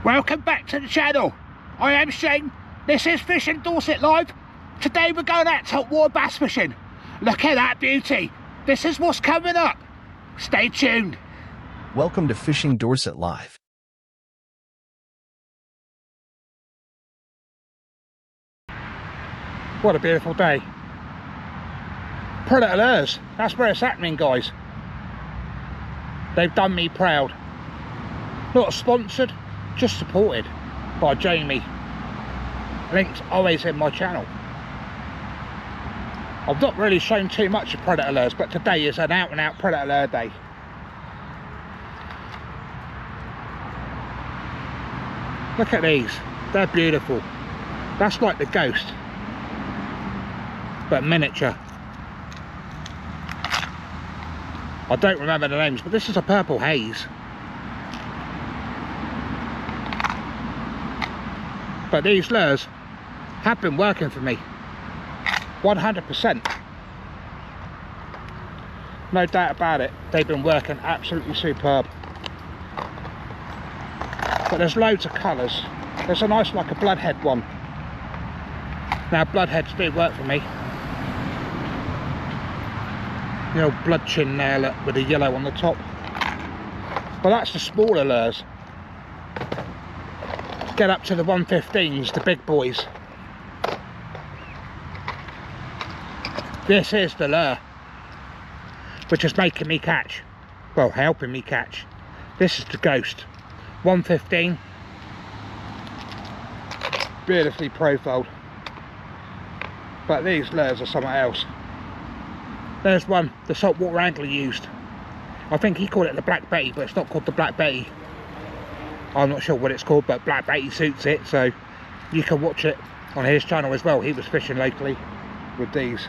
Welcome back to the channel. I am Shane. This is Fishing Dorset Live. Today we're going out saltwater bass fishing. Look at that beauty. This is what's coming up. Stay tuned. Welcome to Fishing Dorset Live. What a beautiful day. Predator lures. That's where it's happening, guys. They've done me proud. Not sponsored, just supported by Jamie. Links always in my channel. I've not really shown too much of predator lures, but today is an out and out predator lure day. Look at these, they're beautiful. That's like the Ghost, but miniature. I don't remember the names, but this is a purple haze. But these lures have been working for me 100%. No doubt about it, they've been working absolutely superb. But there's loads of colours. There's a nice, like a bloodhead one. Now bloodheads do work for me. The old blood chin there, look, with the yellow on the top. But that's the smaller lures. Get up to the 115s, the big boys. This is the lure which is making me catch, well, helping me catch. This is the Ghost 115, beautifully profiled. But these lures are something else. There's one the saltwater angler used. I think he called it the Black Betty, but it's not called the Black Betty. I'm not sure what it's called, but Black Betty suits it, so you can watch it on his channel as well. He was fishing locally with these.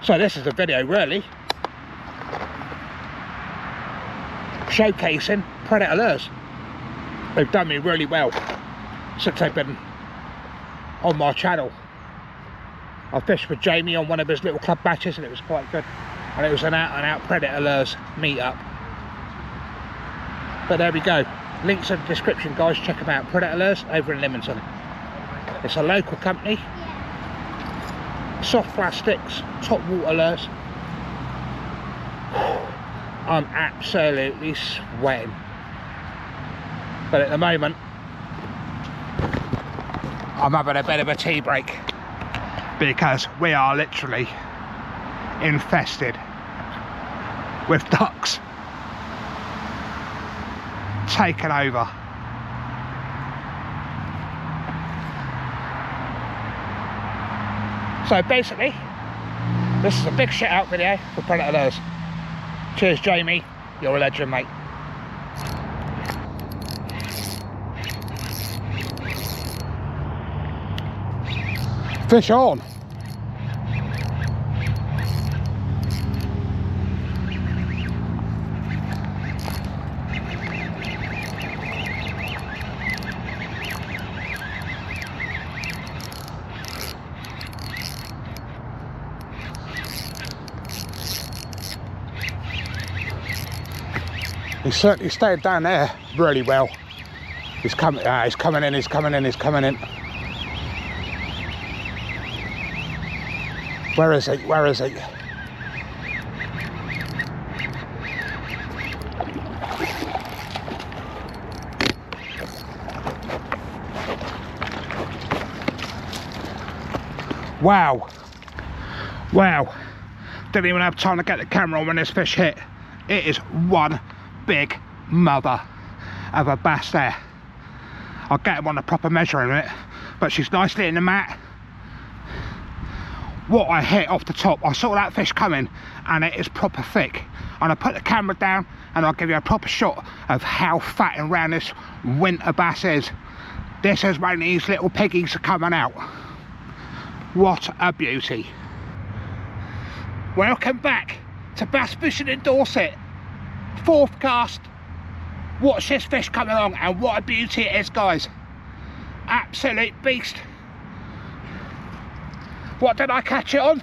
So this is a video really showcasing predator lures. They've done me really well since they've been on my channel. I fished with Jamie on one of his little club batches and it was quite good. And it was an out and out predator lures meet up. But there we go. Links in the description, guys. Check them out. Predator Lures over in Leamington. It's a local company. Soft plastics, top water lures. I'm absolutely sweating. But at the moment, I'm having a bit of a tea break because we are literally infested with ducks. Taken over. So basically, this is a big shout out video for predator lures. Cheers Jamie, you're a legend, mate. Fish on. He certainly stayed down there really well. He's coming in, he's coming in, he's coming in. Where is he? Where is he? Wow. Wow. Didn't even have time to get the camera on when this fish hit. It is one big mother of a bass there. I'll get him on a proper measure in a minute, but she's nicely in the mat. What I hit off the top, I saw that fish coming and it is proper thick. And I put the camera down and I'll give you a proper shot of how fat and round this winter bass is. This is when these little piggies are coming out. What a beauty. Welcome back to Bass Fishing in Dorset. Fourth cast. Watch this fish come along and what a beauty it is, guys. Absolute beast. What did I catch it on?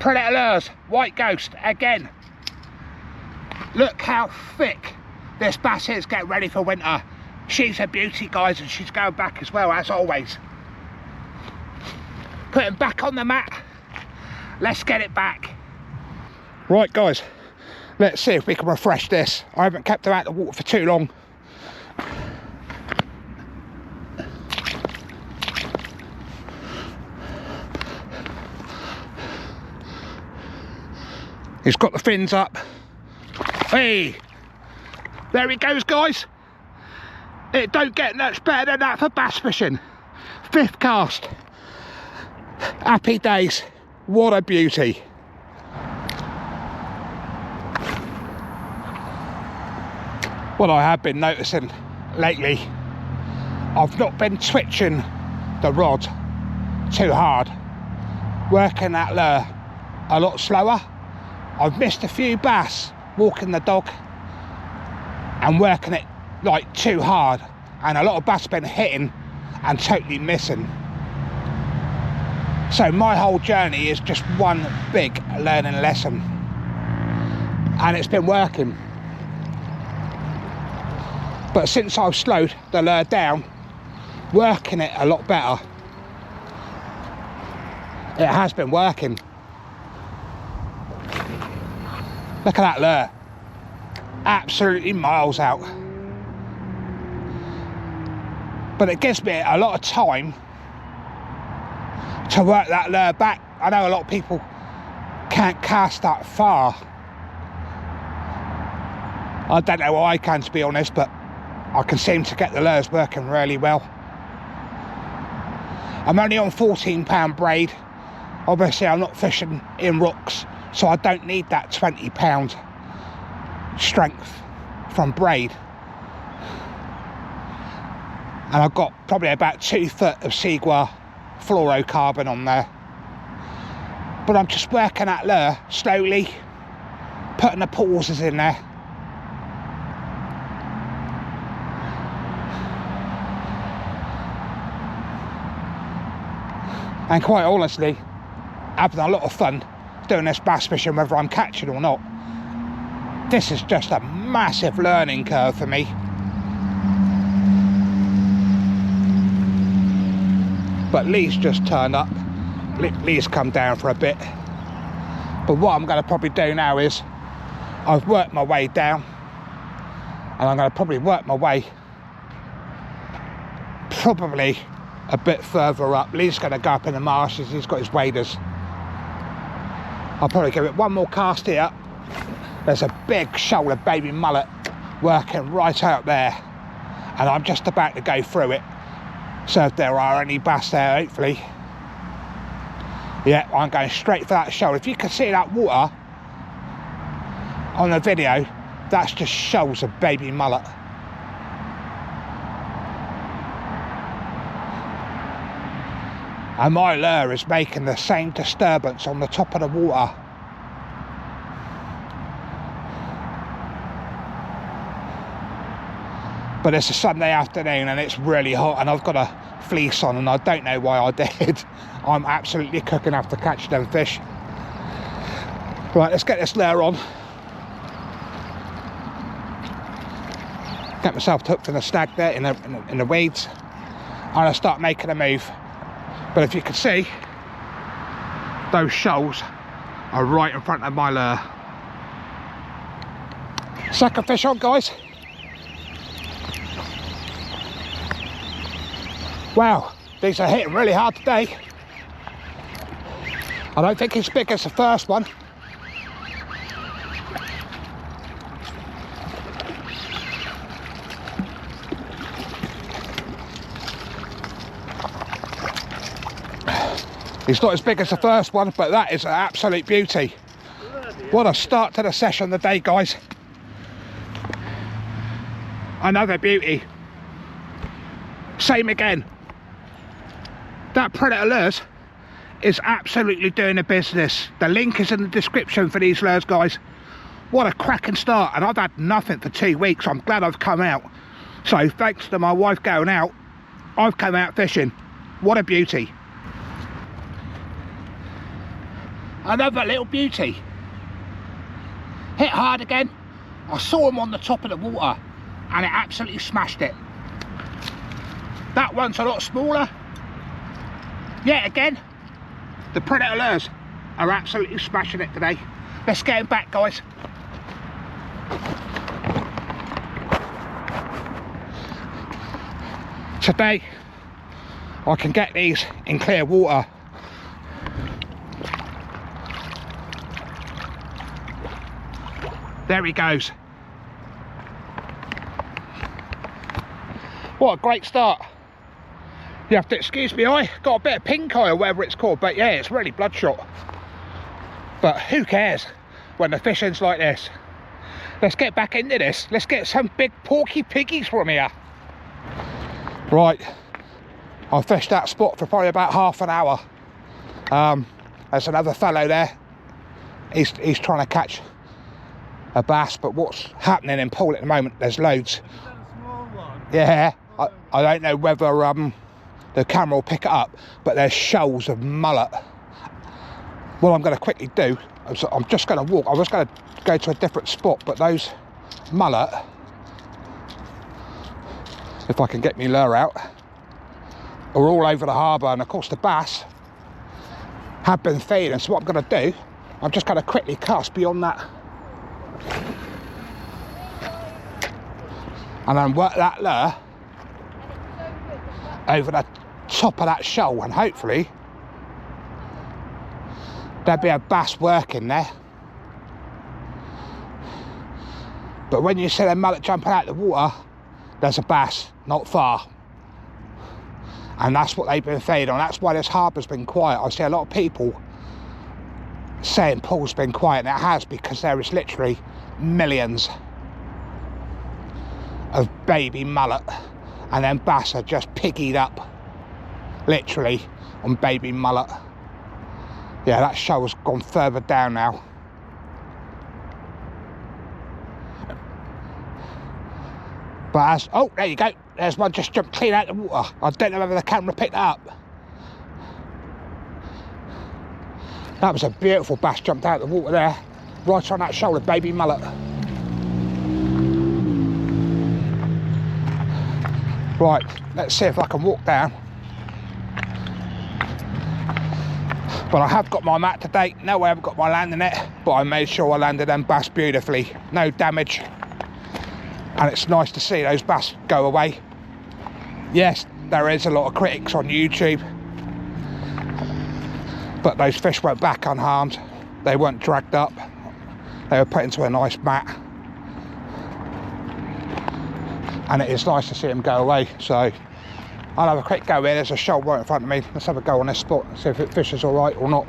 Predator lures, white Ghost again. Look how thick This bass is getting ready for winter. She's a beauty, guys, and she's going back as well, as always. Put him back on the mat. Let's get it back. Right, guys, let's see if we can refresh this. I haven't kept her out of the water for too long. He's got the fins up. Hey, there he goes, guys. It don't get much better than that for bass fishing. 5th cast. Happy days. What a beauty. What I have been noticing lately, I've not been twitching the rod too hard, working that lure a lot slower. I've missed a few bass walking the dog and working it like too hard, and a lot of bass been hitting and totally missing. So my whole journey is just one big learning lesson, and it's been working. But since I've slowed the lure down, working it a lot better, it has been working. Look at that lure, absolutely miles out. But it gives me a lot of time to work that lure back. I know a lot of people can't cast that far. I don't know why I can, to be honest, but I can seem to get the lures working really well. I'm only on 14-pound braid. Obviously I'm not fishing in rocks, so I don't need that 20-pound strength from braid. And I've got probably about 2 foot of Seagua fluorocarbon on there. But I'm just working that lure slowly, putting the pauses in there. And quite honestly, having a lot of fun doing this bass fishing, whether I'm catching or not. This is just a massive learning curve for me. But Lee's just turned up. Lee's come down for a bit. But what I'm going to probably do now is, I've worked my way down, and I'm going to probably work my way probably a bit further up. Lee's going to go up in the marshes. He's got his waders. I'll probably give it one more cast here. There's a big shoulder baby mullet working right out there, and I'm just about to go through it. So if there are any bass there, hopefully. Yeah, I'm going straight for that shoal. If you can see that water on the video, that's just shoals of baby mullet. And my lure is making the same disturbance on the top of the water. But it's a Sunday afternoon and it's really hot, and I've got a fleece on, and I don't know why I did. I'm absolutely cooking after catching them fish. Right, let's get this lure on. Get myself hooked in the snag there in the weeds. I'm going to start making a move. But if you can see, those shoals are right in front of my lure. Second fish on, guys. Wow, these are hitting really hard today. I don't think it's as big as the first one. It's not as big as the first one, but that is an absolute beauty. What a start to the session today, guys. Another beauty. Same again. That Predator lures is absolutely doing the business. The link is in the description for these lures, guys. What a cracking start, and I've had nothing for 2 weeks. I'm glad I've come out. So thanks to my wife going out, I've come out fishing. What a beauty. Another little beauty. Hit hard again. I saw him on the top of the water. and it absolutely smashed it. That one's a lot smaller. Yet again, the Predator lures are absolutely smashing it today. Let's get him back, guys. Today, I can get these in clear water. There he goes. What a great start. You have to excuse me, I got a bit of pink eye or whatever it's called, but yeah, it's really bloodshot. But who cares when the fishing's like this? Let's get back into this. Let's get some big porky piggies from here. Right, I fished that spot for probably about half an hour. There's another fellow there. He's trying to catch a bass, but what's happening in pool at the moment, there's loads. Is that a small one? Yeah, I don't know whether the camera will pick it up, but there's shoals of mullet. What I'm going to quickly do, I'm just going to walk. I was going to go to a different spot, but those mullet, if I can get my lure out, are all over the harbour, and of course the bass have been feeding. So what I'm going to do, I'm just going to quickly cast beyond that and then work that lure over the top of that shoal, and hopefully there'll be a bass working there. But when you see a mullet jumping out of the water, there's a bass not far, and that's what they've been feeding on. That's why this harbour's been quiet. I see a lot of people saying pool's been quiet, and it has, because there is literally millions of baby mullet, and then bass are just piggied up literally on baby mullet. Yeah, that shoal's gone further down now. But as, oh, there you go, there's one just jumped clean out of the water. I don't know whether the camera picked that up. That was a beautiful bass jumped out of the water there, right on that shoal of baby mullet. Right, let's see if I can walk down. But I have got my mat to date. No, I haven't got my landing net, but I made sure I landed them bass beautifully. No damage. And it's nice to see those bass go away. Yes, there is a lot of critics on YouTube, but those fish went back unharmed. They weren't dragged up. They were put into a nice mat. And it is nice to see them go away. So I'll have a quick go in. There's a shoal right in front of me. Let's have a go on this spot and see if it fishes all right or not.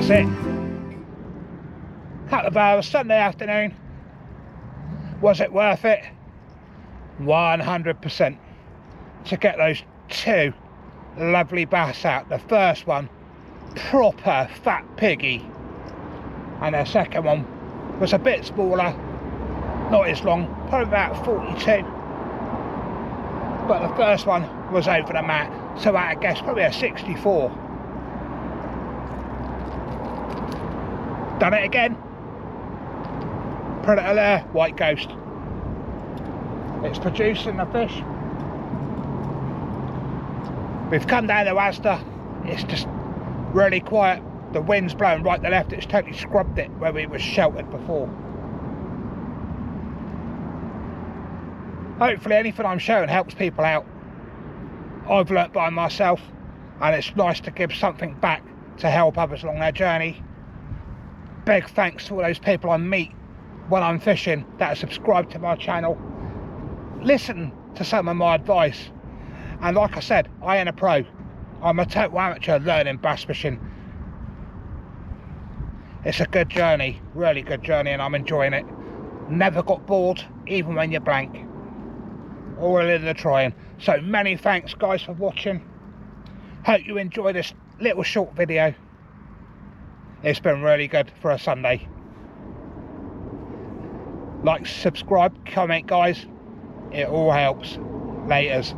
that's it. Couple of hours, Sunday afternoon. Was it worth it? 100%. To get those two lovely bass out. The first one, proper fat piggy, and the second one was a bit smaller, not as long, probably about 42, but the first one was over the mat, so I guess probably a 64. Done it again. Predator there, white ghost. It's producing the fish. We've come down to Asda. It's just really quiet. The wind's blowing right to left. It's totally scrubbed it where we were sheltered before. Hopefully anything I'm showing helps people out. I've learnt by myself, and it's nice to give something back to help others along their journey. Big thanks to all those people I meet when I'm fishing that are subscribed to my channel. Listen to some of my advice. And like I said, I ain't a pro. I'm a total amateur learning bass fishing. It's a good journey, really good journey, and I'm enjoying it. Never got bored, even when you're blank. All in the trying. So many thanks guys for watching. Hope you enjoy this little short video. It's been really good for a Sunday. Like, subscribe, comment guys. It all helps. Laters.